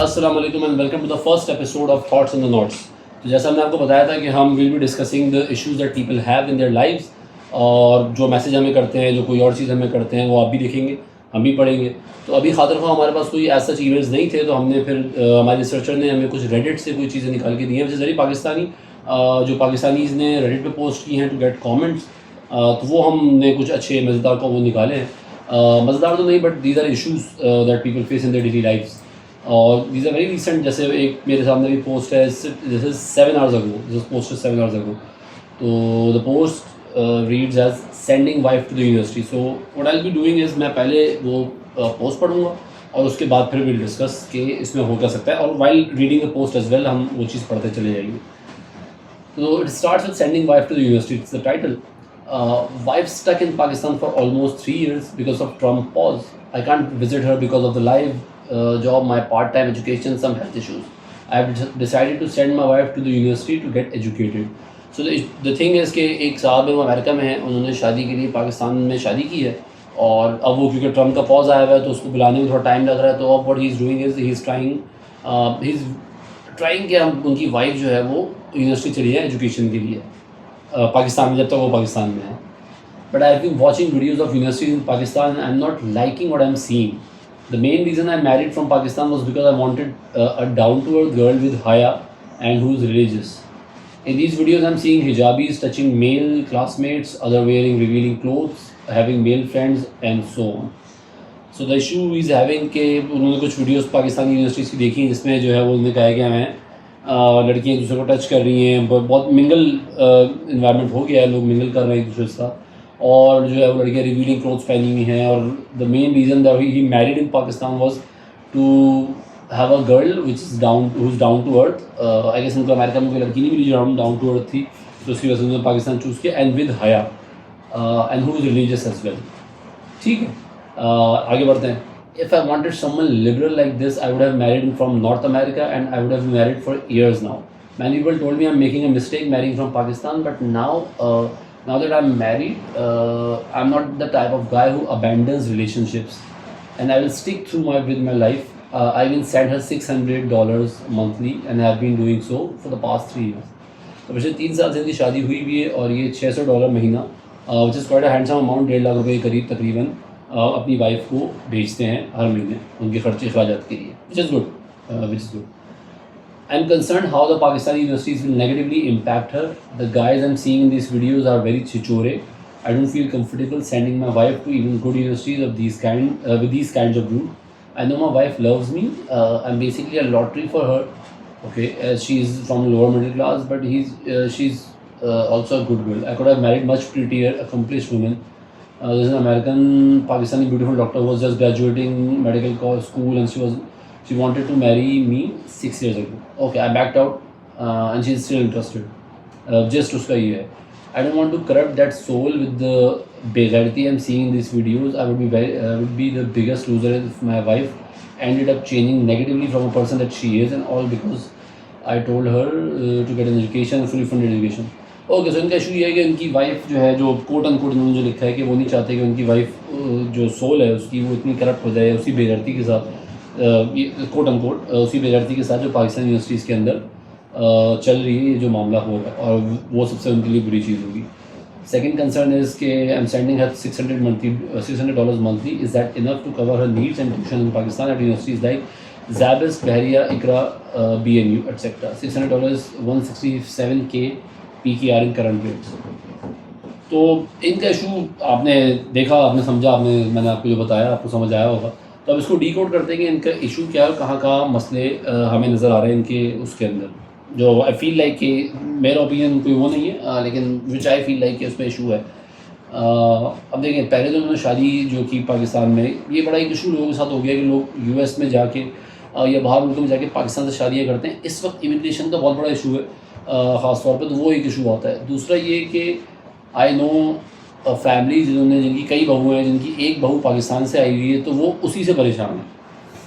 السلام علیکم and welcome to the first episode of thoughts and the notes. تو جیسا ہم نے آپ کو بتایا تھا کہ ہم will be discussing the issues that people have in their lives, اور جو میسیج ہمیں کرتے ہیں، جو کوئی اور چیز ہمیں کرتے ہیں، وہ آپ بھی دیکھیں گے، ہم بھی پڑھیں گے. تو ابھی خاطر خواہ ہمارے پاس کوئی ایسا ایونٹس نہیں تھے، تو ہم نے پھر ہمارے ریسرچر نے ہمیں کچھ ریڈٹ سے کوئی چیزیں نکال کے دی ہیں، ویسے پاکستانی جو پاکستانیز نے ریڈٹ پہ پوسٹ کی ہیں ٹو گیٹ کامنٹس. تو وہ ہم نے کچھ اچھے مزیدار کو وہ نکالے ہیں. مزیدار تو نہیں، but these are issues that people face in their daily lives. اور دیز آر ویری ریسنٹ. جیسے ایک میرے سامنے بھی پوسٹ ہے، جیسے 7 hours ago. دس پوسٹ ہے 7 hours ago. تو the post reads as sending wife to the university. So what I will be doing is, میں پہلے وہ پوسٹ پڑھوں گا اور اس کے بعد پھر ول ڈسکس کہ اس میں ہو کیا سکتا ہے، اور while reading the post as well ہم وہ چیز پڑھتے چلے جائیں گے. تو it starts with sending wife to the university. It's the title. Wife stuck in Pakistan for almost 3 years because of Trump pause. I can't visit her because of the live job, my part-time education, some health issues. I have decided to send my wife to the university to get educated. So the thing is کہ ایک صاحب وہ امریکہ میں ہیں، انہوں نے شادی کے لیے پاکستان میں شادی کی ہے، اور اب وہ کیونکہ ٹرمپ کا پاز آیا ہوا ہے تو اس کو بلانے میں تھوڑا ٹائم لگ رہا ہے. تو اب what he is doing is he is trying کہ ہم ان کی وائف جو ہے وہ یونیورسٹی چلی جائے ایجوکیشن کے لیے پاکستان میں، جب تک وہ پاکستان میں ہے. But I have been watching videos of universities in Pakistan and I am not liking what I am seeing. The main reason I married from Pakistan was because I wanted a down-to-earth girl with haya and who is religious. In these videos, I'm seeing hijabis touching male classmates, other wearing revealing clothes, having male friends, and so on. So the issue is having کہ انہوں نے کچھ videos Pakistani universities کی دیکھی جس میں جو ہے وہ انہوں نے کہا کہ ہمیں لڑکیاں ایک دوسرے کو ٹچ کر رہی ہیں، بہت منگل انوائرمنٹ ہو گیا ہے، لوگ منگل کر رہے ہیں ایک دوسرے کے ساتھ، اور جو ہے وہ لڑکیاں ریویلنگ کلوتھس پہنی ہوئی ہیں. اور the main reason that he married in Pakistan was to have a girl which is down to earth. I guess ان کو امریکہ میں کوئی لڑکی نہیں ملی جو ڈاؤن ٹو ارتھ تھی، تو اس کی وجہ سے انہوں نے پاکستان چوز کیا، اینڈ ود حیا and who is religious as well. ٹھیک ہے، آگے بڑھتے ہیں. If I wanted someone liberal like this, I would have married from North America, and I would have been married for years now. Many people told me I'm making a mistake marrying from Pakistan, but now that I'm married, I'm not the type of guy who abandons relationships, and I will stick through with my life. I will send her $600 monthly, and I have been doing so for the past 3 years. تو پچھلے 3 سال سے ان کی شادی ہوئی بھی ہے، اور یہ $600 مہینہ which is quite a handsome amount، 1.5 lakh روپے کے قریب تقریباً اپنی وائف کو بھیجتے ہیں ہر مہینے ان کے خرچے اخراجات کے لیے، which is good. I'm concerned how the Pakistani universities will negatively impact her. The guys I'm seeing in these videos are very chichore. I don't feel comfortable sending my wife to even good universities of with these kinds of group. I know my wife loves me. I'm basically a lottery for her. Okay, she's from lower middle class, but she's also a good girl. I could have married much prettier, accomplished women. There's an American Pakistani beautiful doctor who was just graduating medical school, and she wanted to marry me 6 years ago. Okay, I backed out, and she's still interested. Just uska ye hai. I don't want to corrupt that soul with the beghairati I'm seeing in these videos. I would be the biggest loser if my wife ended up changing negatively from a person that she is, and all because I told her to get an education, fully funded education. Okay. So ان کا issue یہ ہے کہ ان کی wife جو ہے، جو کوٹ ان کوٹ انہوں نے جو لکھا ہے کہ وہ نہیں چاہتے کہ ان کی وائف جو سول ہے اس کی وہ اتنی کرپٹ ہو جائے اسی بے غیرتی کے ساتھ، کوٹ ان کوٹ اسی بے غیرتی کے ساتھ جو پاکستان یونیورسٹیز کے اندر چل رہی ہے، یہ جو معاملہ ہو رہا ہے، اور وہ سب سے ان کے لیے بری چیز ہوگی. سیکنڈ کنسرن از کہ I am sending her $600 monthly. Is that enough to cover her needs and tuition in Pakistan at universities like SZABIST, Bahria, Iqra, BNU etcetera. $600 $167K PKR in current rates. تو ان کا ایشو آپ نے دیکھا، آپ نے سمجھا، میں نے آپ کو جو بتایا آپ کو سمجھ آیا ہوگا. تو اب اس کو ڈی کوڈ کرتے ہیں کہ ان کا ایشو کیا ہے، کہاں کہاں مسئلے ہمیں نظر آ رہے ہیں ان کے اس کے اندر، جو آئی فیل لائک کہ میرا اوپینین کوئی وہ نہیں ہے، لیکن وچ آئی فیل لائک کہ اس میں ایشو ہے. اب دیکھیں، پہلے جو انہوں نے شادی جو کی پاکستان میں، یہ بڑا ایک ایشو لوگوں کے ساتھ ہو گیا کہ لوگ US میں جا کے یا باہر ملکوں میں جا کے پاکستان سے شادیاں کرتے ہیں. اس وقت امیگریشن کا بہت بڑا ایشو ہے خاص طور پہ، تو وہ ایک ایشو آتا ہے. دوسرا یہ کہ آئی نو فیملیز جن کی کئی بہو ہیں، جن کی ایک بہو پاکستان سے آئی ہوئی ہے، تو وہ اسی سے پریشان ہیں.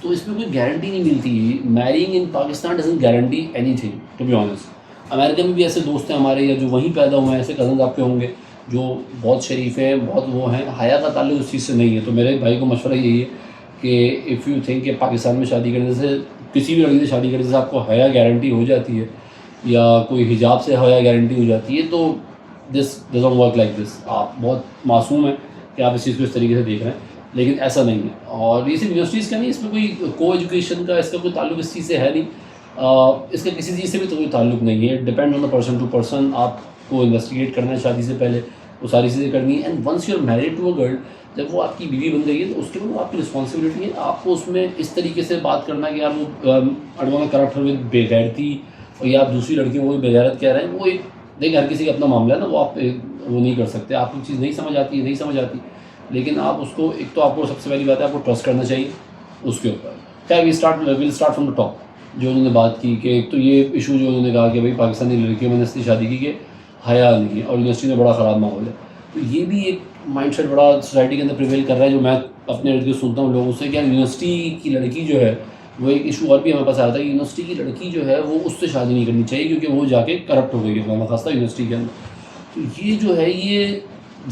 تو اس میں کوئی گارنٹی نہیں ملتی. Marrying in Pakistan doesn't guarantee anything to be honest. امریکہ میں بھی ایسے دوست ہیں ہمارے، یا جو وہیں پیدا ہوئے ہیں، ایسے کزنز آپ کے ہوں گے جو بہت شریف ہیں، بہت وہ ہیں. حیا کا تعلق اس چیز سے نہیں ہے. تو میرے بھائی کو مشورہ یہی ہے کہ اف یو تھنک کہ پاکستان میں شادی کرنے سے کسی بھی لڑکی سے شادی کرنے سے آپ کو حیا گارنٹی ہو جاتی ہے یا کوئی حجاب سے حیا گارنٹی ہو جاتی ہے، تو this doesn't work like this. آپ بہت معصوم ہیں کہ آپ اس چیز کو اس طریقے سے دیکھ رہے ہیں، لیکن ایسا نہیں ہے. اور یہ صرف یونیورسٹیز کا نہیں، اس میں کوئی کو ایجوکیشن کا اس کا کوئی تعلق اس چیز سے ہے نہیں، اس کا کسی چیز سے بھی تو کوئی تعلق نہیں ہے. Depend on the person to person. آپ کو انویسٹیگیٹ کرنا ہے شادی سے پہلے، وہ ساری چیزیں کرنی ہے. And once you are married to a girl, جب وہ آپ کی بیوی بن گئی ہے تو اس کے بعد وہ آپ کی رسپانسبلٹی ہے آپ کو اس میں اس طریقے سے بات کرنا ہے کہ یار وہ اڈوانا کریکٹر میں بے غیرتی، اور یا آپ دوسری لڑکیوں کو بے غیرت کہہ رہے ہیں. وہ ایک دیکھیں ہر کسی کا اپنا معاملہ ہے نا، وہ آپ وہ نہیں کر سکتے. آپ کو چیز نہیں سمجھ آتی ہے، نہیں سمجھ آتی، لیکن آپ اس کو ایک تو آپ کو سب سے پہلی بات ہے آپ کو ٹرسٹ کرنا چاہیے اس کے اوپر. خیر we'll start from the top. جو انہوں نے بات کی کہ ایک تو یہ ایشو جو انہوں نے کہا کہ بھائی پاکستانی لڑکیوں میں نے اس لیے شادی کی کہ حیا نہیں ہے اور یونیورسٹی میں بڑا خراب ماحول ہے. تو یہ بھی ایک مائنڈ سیٹ بڑا سوسائٹی کے اندر پریویل کر رہا ہے، جو میں اپنے ارد گرد سنتا ہوں لوگوں سے کہ یار یونیورسٹی کی لڑکی جو ہے، وہ ایک ایشو اور بھی ہمارے پاس آیا تھا کہ یونیورسٹی کی لڑکی جو ہے وہ اس سے شادی نہیں کرنی چاہیے کیونکہ وہ جا کے کرپٹ ہو گئی ہے خاصہ یونیورسٹی کے اندر. تو یہ جو ہے یہ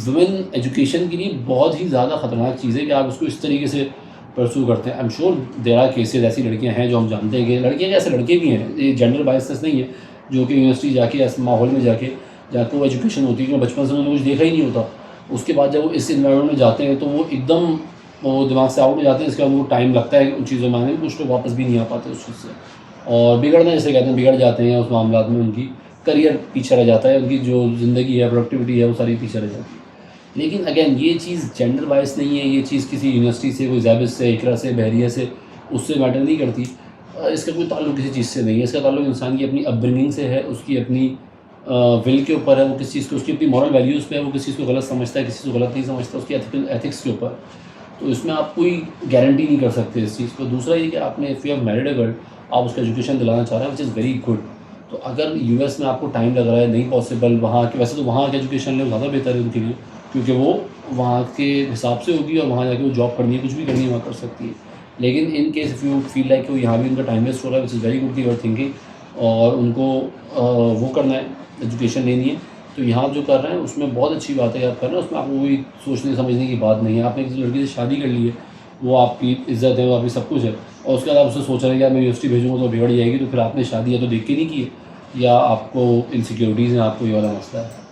ویمن ایجوکیشن کے لیے بہت ہی زیادہ خطرناک چیز ہے کہ آپ اس کو اس طریقے سے پرسو کرتے ہیں. I am sure there are cases ایسی لڑکیاں ہیں جو ہم جانتے ہیں کہ لڑکیاں ایسے لڑکے بھی ہیں، یہ جینڈر بائسنس نہیں ہے، جو کہ یونیورسٹی جا کے ایسے ماحول میں جا کے وہ ایجوکیشن ہوتی ہے، کیونکہ بچپن سے انہوں نے کچھ دیکھا ہی نہیں ہوتا. اس کے بعد جب وہ اس انوائرمنٹ میں جاتے ہیں تو وہ ایک دم وہ دماغ سے آؤٹ ہو جاتے ہیں. اس کے بعد وہ ٹائم لگتا ہے ان چیزوں میں آنے میں، کچھ لوگ واپس بھی نہیں آ پاتے اس چیز سے، اور بگڑنا جیسے کہتے ہیں بگڑ جاتے ہیں اس معاملات میں. ان کی کریئر پیچھے رہ جاتا ہے، ان کی جو زندگی ہے پروڈکٹیوٹی ہے وہ ساری پیچھے رہ جاتی ہے. لیکن اگین یہ چیز جینڈر وائز نہیں ہے، یہ چیز کسی یونیورسٹی سے، کوئی ضابط سے، اقرا سے، بحریہ سے، اس سے میٹر نہیں کرتی. اس کا کوئی تعلق کسی چیز سے نہیں ہے. اس کا تعلق انسان کی اپنی اپ برننگ سے ہے، اس کی اپنی ول کے اوپر ہے، وہ کس چیز کو، اس کی اپنی مورل ویلیوز پہ ہے، وہ کس چیز کو غلط سمجھتا ہے، کسی چیز کو غلط نہیں سمجھتا، اس کی ایتھکس کے اوپر. تو اس میں آپ کوئی گارنٹی نہیں کر سکتے اس چیز کو. دوسرا یہ کہ آپ نے if you have married a girl, آپ اس کو ایجوکیشن دلانا چاہ رہے ہیں وچ از ویری گڈ. تو اگر یو ایس میں آپ کو ٹائم لگ رہا ہے، نہیں پاسبل وہاں کے، ویسے تو وہاں کے ایجوکیشن لیول زیادہ بہتر ہے ان کے لیے کیونکہ وہ وہاں کے حساب سے ہوگی اور وہاں جا کے وہ جاب کرنی ہے، کچھ بھی کرنی ہے وہاں کر سکتی ہے. لیکن in case if you feel like کہ وہ یہاں بھی ان کا ٹائم ویسٹ ہو رہا ہے وچ از ویری گڈ کہ یو آر تھنکنگ، اور ان کو وہ کرنا ہے، ایجوکیشن لینی ہے، تو یہاں جو کر رہے ہیں اس میں بہت اچھی بات ہے کہ آپ کر رہے ہیں. اس میں آپ کو کوئی سوچنے سمجھنے کی بات نہیں ہے. آپ نے کسی لڑکی سے شادی کر لی ہے، وہ آپ کی عزت ہے، وہ آپ کی سب کچھ ہے، اور اس کے بعد آپ اسے سوچ رہے ہیں کہ میں یونیورسٹی بھیجوں گا تو بگڑ جائے گی. تو پھر آپ نے شادی یا تو دیکھ کے نہیں کی ہے یا آپ کو انسیکیورٹیز ہیں، آپ کو یہ والا مسئلہ ہے.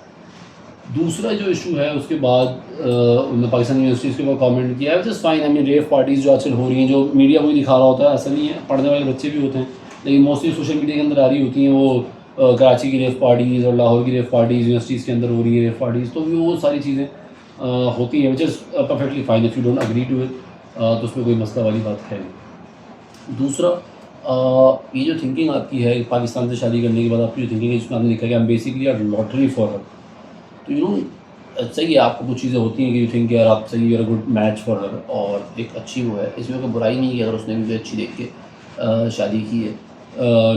دوسرا جو ایشو ہے اس کے بعد انہوں نے پاکستانی یونیورسٹیز کے اوپر کامنٹ کیا ہے which is fine. I mean rave parties جو آج کل ہو رہی ہیں، جو میڈیا کو دکھا رہا ہوتا ہے، ایسا نہیں ہے، پڑھنے والے بچے بھی ہوتے ہیں، لیکن موسٹلی سوشل میڈیا کے اندر آ رہی ہوتی ہیں وہ کراچی کی ریف پارٹیز اور لاہور کی ریف پارٹیز، یونیورسٹیز کے اندر ہو رہی ہے ریف پارٹیز. تو وہ ساری چیزیں ہوتی ہیں which is perfectly fine if you don't agree to it, تو اس میں کوئی مسئلہ والی بات ہے نہیں. دوسرا یہ جو تھنکنگ آپ کی ہے پاکستان سے شادی کرنے کے بعد، آپ کی جو تھنکنگ ہے جس میں آپ نے لکھا کہ ہم basically are lottery for her. تو صحیح ہے، آپ کو کچھ چیزیں ہوتی ہیں کہ یو تھنک یار آپ صحیح you are good match for her, اور ایک اچھی وہ ہے، اس میں کوئی برائی نہیں ہے اگر اس نے بھی اچھی دیکھ کے شادی کی ہے.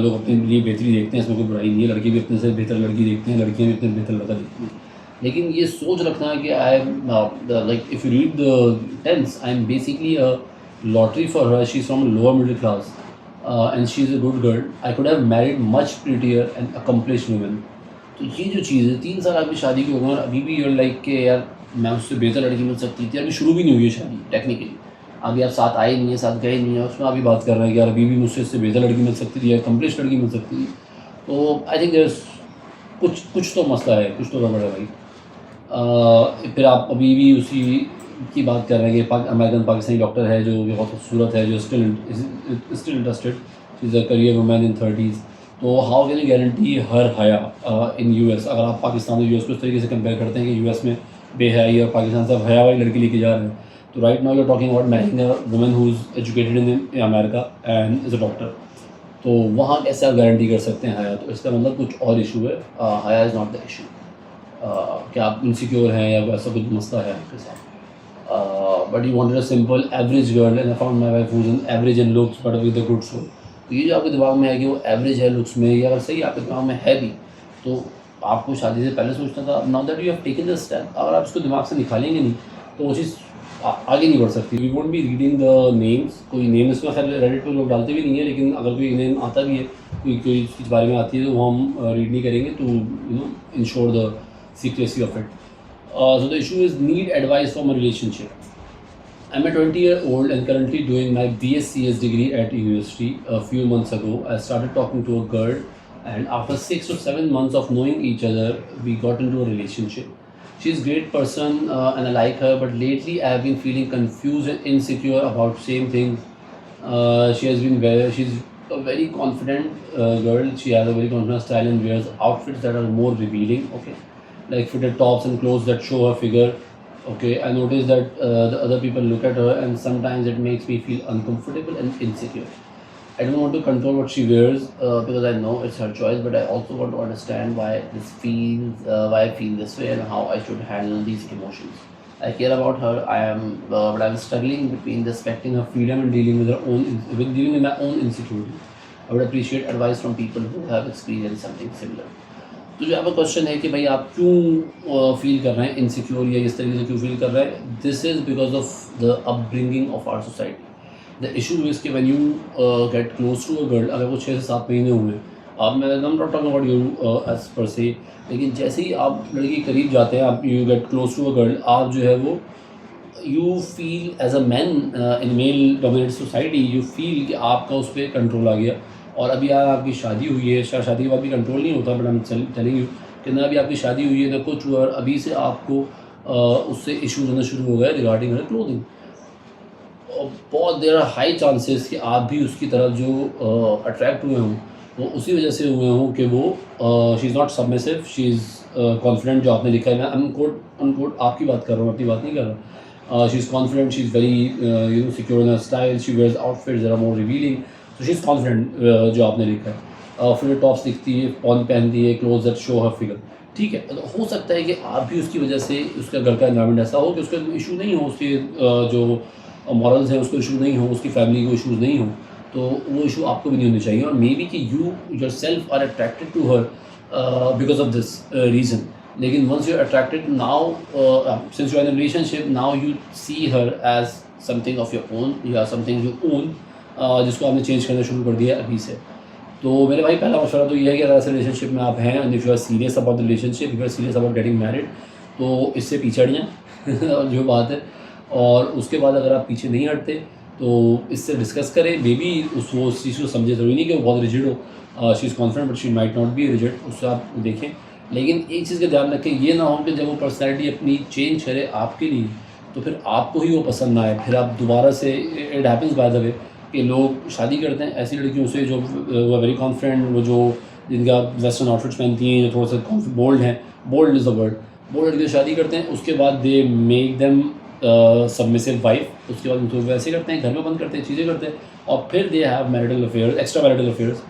لوگ اپنے لیے بہتری دیکھتے ہیں، اس میں کوئی برائی نہیں ہے. لڑکے بھی اپنے سے بہتر لڑکی دیکھتے ہیں، لڑکیاں بھی اپنے بہتر لڑکا دیکھتی ہیں. لیکن یہ سوچ رکھنا کہ I am like if you read the tenets, I am basically lottery for her. She is from lower middle class and she is a good girl. I could have married much prettier and accomplished women. تو یہ جو چیز ہے 3 سال آپ کی شادی کی عمر، ابھی بھی یو لائک کہ یار میں اس سے بہتر لڑکی مل سکتی تھی. ابھی شروع بھی نہیں ہوئی ہے شادی ٹیکنیکلی، ابھی آپ ساتھ آئے نہیں ہیں، ساتھ گئے نہیں ہیں، اس میں ابھی بات کر رہے ہیں کہ یار ابھی بھی مجھ سے اس سے بہتر لڑکی مل سکتی تھی یا اکمپلشڈ لڑکی مل سکتی تھی. تو آئی تھنک دیر کچھ تو مسئلہ ہے، کچھ تو گڑبڑ ہے بھائی. پھر آپ ابھی بھی اسی کی بات کر رہے ہیں کہ امیرکن پاکستانی ڈاکٹر ہے جو بہت خوبصورت ہے، جو still interested is a career woman in 30s. تو how can you guarantee her حیا ان یو ایس؟ اگر آپ پاکستان اور یو ایس کو اس طریقے سے کمپیئر کرتے ہیں کہ یو ایس میں بے حیائی اور پاکستان سے حیا والی لڑکی لے کے جا رہے ہیں، تو right now you are talking about marrying a woman who is educated in America and is a doctor. تو وہاں کیسے آپ گارنٹی کر سکتے ہیں حیا؟ تو اس کا مطلب کچھ اور ایشو ہے. حیا از ناٹ دا ایشو کہ آپ انسیکیور ہیں یا ایسا کچھ مسئلہ ہے آپ کے ساتھ. But you wanted a simple average girl and I found my wife who's an average in looks but with a good soul. تو یہ جو آپ کے دماغ میں ہے کہ وہ ایوریج ہے لکس میں، یا اگر صحیح آپ کے دماغ میں ہے بھی، تو آپ کو شادی سے پہلے سوچنا تھا. Now that you have taken the step, اگر آپ اس کو دماغ سے نکالیں گے نہیں تو وہ چیز آگے نہیں بڑھ سکتی. We won't be reading the names. کوئی نیم اس میں خیر ریڈٹ پہ لوگ ڈالتے بھی نہیں ہیں، لیکن اگر کوئی نیم آتا بھی ہے، کوئی چیز بارے میں آتی ہے تو وہ ہم ریڈ نہیں کریں گے to ensure the secrecy of it. So the issue is need advice from a relationship. I'm a 20-year-old and currently doing my BScs degree at university. A few months ago, I started talking to a girl, and after 6 or 7 months of knowing each other, we got into a relationship. She's a great person, and I like her, but lately I have been feeling confused and insecure about same things. She's a very confident girl. She has a very confident style and wears outfits that are more revealing. Okay, like fitted tops and clothes that show her figure. Okay, I notice that the other people look at her, and sometimes it makes me feel uncomfortable and insecure. I don't want to control what she wears because I know it's her choice, but I also want to understand why I feel this way, and how I should handle these emotions. I care about her. But I'm struggling between respecting her freedom and dealing with my own insecurity. I would appreciate advice from people who have experienced something similar. تو جو آپ کا question ہے کہ بھائی آپ کیوں فیل کر رہے ہیں انسیکیور یا اس طریقے سے کیوں فیل کر رہے ہیں، this is because of the upbringing of our society. The issue is کہ when you get close to a girl, اگر وہ 6 سے 7 مہینے ہوئے ہیں، آپ میں not talking about you as per سے، لیکن جیسے ہی آپ لڑکی کے قریب جاتے ہیں، آپ you get close to a girl, آپ جو ہے وہ you feel as a man in male dominate society, you feel کہ آپ کا اس پہ کنٹرول آ گیا. اور ابھی آپ کی شادی ہوئی ہے، شادی کے بعد بھی کنٹرول نہیں ہوتا، but I am telling you کہ نہ ابھی آپ کی شادی ہوئی ہے نہ کچھ ہوا، اور ابھی سے آپ کو اس سے ایشوز ہونا شروع ہو گئے ریگارڈنگ ہر کلوتھنگ. بہت دیر آر ہائی چانسز کہ آپ بھی اس کی طرف جو اٹریکٹ ہوئے ہوں وہ اسی وجہ سے ہوئے ہوں کہ وہ شی is not سبمسو، she is confident. جو آپ نے لکھا ہے، میں ان کوٹ آپ کی بات کر رہا ہوں، اپنی بات نہیں کر رہا. She is confident, she is very secure in her style, she wears outfits that are more revealing. تو شی از کانفیڈنٹ جو آپ نے لکھا ہے. پھر ٹاپس لکھتی ہے، پون پہنتی ہے، clothes that show her figure. ٹھیک ہے، ہو سکتا ہے کہ آپ بھی اس کی وجہ سے اس کا گھر کا انوائرمنٹ ایسا ہو کہ اس کا ایشو نہیں ہو، اس کے جو مورلز ہیں اس کو ایشو نہیں ہو، اس کی فیملی کو ایشوز نہیں ہوں، تو وہ ایشو آپ کو بھی نہیں ہونے چاہیے. اور مے بی کہ you yourself are attracted to her because of this reason. لیکن once you are attracted now, since you are in relationship, now you see her as something of your own یا some thing you اون، جس کو آپ نے change کرنا شروع کر دیا ابھی سے. تو میرے بھائی پہلا مشورہ تو یہ ہے کہ اگر ایسے ریلیشن شپ میں آپ ہیں، and if you are serious about the relationship, if you are serious about getting married, تو اس سے پیچھے ہٹ جائیں جو بات ہے. اور اس کے بعد اگر آپ پیچھے نہیں ہٹتے تو اس سے ڈسکس کریں. مے بی وہ اس چیز کو سمجھے، ضروری نہیں کہ وہ بہت ریجڈ ہو، she is confident but she might not be rigid, اس سے آپ دیکھیں. لیکن ایک چیز کا دھیان رکھیں، یہ نہ ہو کہ جب وہ پرسنالٹی اپنی چینج کرے آپ کے لیے تو پھر آپ کو ہی وہ پسند نہ آئے، پھر آپ دوبارہ سے اٹ ہیپنس بائی دا وے کہ لوگ شادی کرتے ہیں ایسی لڑکیوں سے جو وہ ویری کانفیڈنٹ، وہ جو جن کا ویسٹرن آؤٹ فٹس پہنتی ہیں، جو تھوڑا سا بولڈ ہیں، bold is the word, bold لڑکیوں سے شادی کرتے ہیں. اس کے بعد they make them submissive wife. اس کے بعد ان کو ویسے کرتے ہیں، گھر میں بند کرتے ہیں، چیزیں کرتے ہیں، اور پھر they have marital affairs, extra marital affairs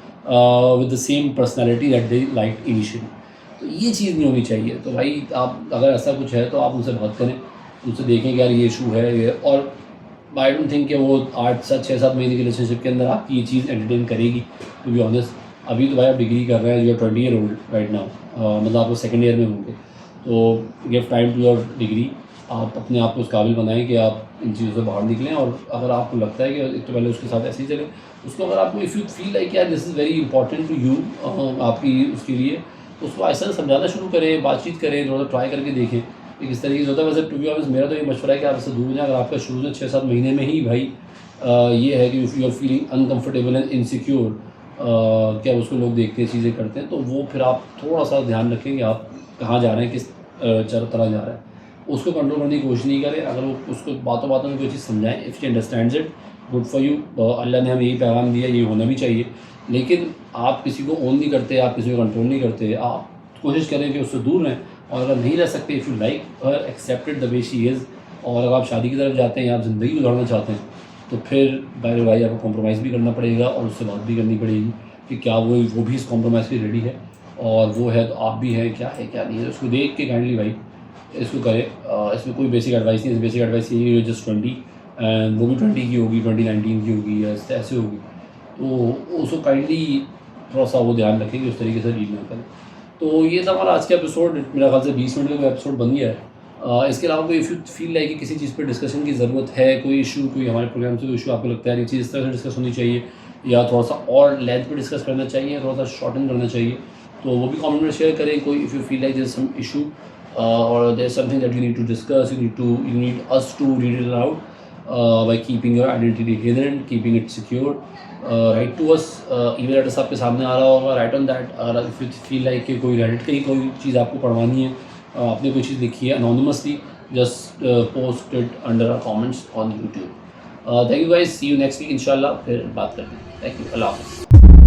with the same personality that they like initially. تو یہ چیز نہیں ہونی چاہیے. تو بھائی آپ اگر ایسا کچھ ہے تو آپ ان سے بات کریں، ان سے دیکھیں کہ یار یہ ایشو ہے یہ. اور آئی ڈونٹ تھنک کہ وہ 6-7 مہینے کی ریلیشن شپ کے اندر آپ کی یہ چیز انٹرٹین کرے گی. ٹو بی آنیسٹ، ابھی تو بھائی آپ ڈگری کر رہے ہیں، you are 20 year old right now, مطلب آپ کو سیکنڈ ایئر میں ہوں گے. تو give time to your degree. آپ اپنے آپ کو اس قابل بنائیں کہ آپ ان چیزوں سے باہر نکلیں. اور اگر آپ کو لگتا ہے کہ ایک تو پہلے اس کے ساتھ ایسے ہی چلیں، اس کو اگر آپ کو اف یو فیل لائک یار this is very important to you, آپ کی اس کے لیے، تو اس کو ایسا سمجھانا شروع کریں، بات چیت کریں، تھوڑا ٹرائی کر کے دیکھیں کہ کس طریقے سے ہوتا ہے. ویسے ٹو بی آنیسٹ میرا تو یہ مشورہ ہے کہ آپ اس سے دور جائیں. اگر آپ کا شروع سے 6-7 مہینے میں ہی بھائی یہ ہے کہ you are feeling uncomfortable and insecure, کیا اس کو لوگ دیکھتے ہیں، چیزیں کرتے ہیں، تو وہ پھر آپ تھوڑا سا دھیان رکھیں کہ آپ کہاں جا رہے ہیں، کس طرح جا رہے ہیں. اس کو کنٹرول کرنے کی کوشش نہیں کریں. اگر وہ اس کو باتوں باتوں میں کوئی چیز سمجھائیں، if she understands it, good for you. اللہ نے ہمیں یہی پیغام دیا، یہ ہونا بھی چاہیے. لیکن آپ کسی کو اون نہیں کرتے، آپ کسی کو کنٹرول نہیں کرتے. آپ کوشش کریں کہ اس سے دور رہیں. اور اگر نہیں رہ سکتے، if you like her, accepted the way she is, اور اگر آپ شادی کی طرف جاتے ہیں یا آپ زندگی گزارنا چاہتے ہیں، تو پھر بھائی آپ کو کمپرومائز بھی کرنا پڑے گا، اور اس سے بات بھی کرنی پڑے گی کہ کیا وہ بھی اس کمپرومائز کے ریڈی ہے، اور وہ ہے تو آپ بھی ہیں، کیا ہے کیا نہیں ہے. اس کو دیکھ کے کائنڈلی بھائی اس کو کرے. اس میں کوئی بیسک ایڈوائس نہیں ہے. بیسک ایڈوائس یہ ہے کہ جسٹ 20، اینڈ وہ بھی 20 کی ہوگی، 2019 کی ہوگی، یا ایسے ہوگی. تو اس کو کائنڈلی تھوڑا سا وہ دھیان رکھیں کہ اس طریقے سے ڈیل نہ کریں. تو یہ تھا ہمارا آج کا ایپیسوڈ. میرا خیال سے 20 منٹ کا کوئی ایپیسوڈ بن گیا ہے. اس کے علاوہ کوئی اف یو فیل لائک کہ کسی چیز پہ ڈسکشن کی ضرورت ہے، کوئی ایشو، کوئی ہمارے پروگرام سے کوئی ایشو آپ کو لگتا ہے یہ چیز اس طرح سے ڈسکس ہونی چاہیے، یا تھوڑا سا اور لینتھ پہ ڈسکس کرنا چاہیے، تھوڑا سا شارٹن کرنا چاہیے، تو وہ بھی کامنٹ میں شیئر کریں. کوئی if you feel like there is some issue or there's something that you need to discuss, you need us to read it aloud, by keeping your identity hidden, keeping it secure. Write to us, email address آپ کے سامنے آ رہا ہوگا. Write on that. If you feel like کہ کوئی Reddit کی کوئی چیز آپ کو پڑھوانی ہے, آپ نے کوئی چیز لکھی ہے anonymously, just post it under our comments on YouTube. Thank you guys. See you next week inshallah. پھر بات کرتے ہیں. Thank you. اللہ حافظ.